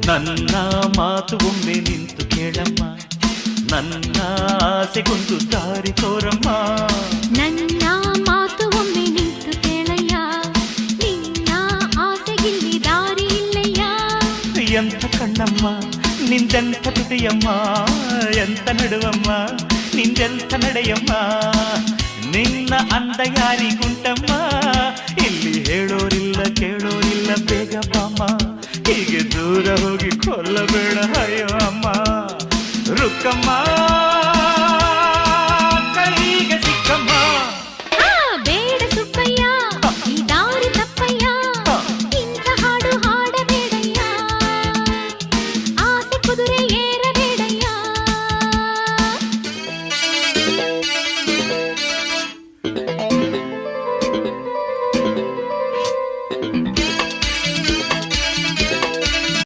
ನನ್ನ ಮಾತು ಒಮ್ಮೆ ನಿಂತು ಕೇಳಮ್ಮ, ನನ್ನ ಆಸೆಗೊಂದು ದಾರಿ ತೋರಮ್ಮ. ನನ್ನ ಮಾತು ಒಮ್ಮೆ ನಿಂತು ಕೇಳಯ್ಯ, ನಿನ್ನ ಆಸೆಗಿಲ್ಲಿ ದಾರಿ ಇಲ್ಲಯ್ಯ. ಎಂಥ ಕಣ್ಣಮ್ಮ ನಿಂದೆಂಥ ತುಟಿಯಮ್ಮ, ಎಂಥ ನಡುವಮ್ಮ ನಿಂದೆಂಥ ನಡೆಯಮ್ಮ. ನಿನ್ನ ಅಂದ ಯಾರಿಗುಂಟಮ್ಮ, ಇಲ್ಲಿ ಹೇಳೋರಿಲ್ಲ ಕೇಳೋರಿಲ್ಲ, ಬೇಗ ಬಾಮ್ಮ. ಹೀಗೆ ದೂರ ಹೋಗಿ ಕೊಲ್ಲಬೇಡ ಅಯ್ಯೋ ಅಮ್ಮ. ರುಕ್ಕಮ್ಮ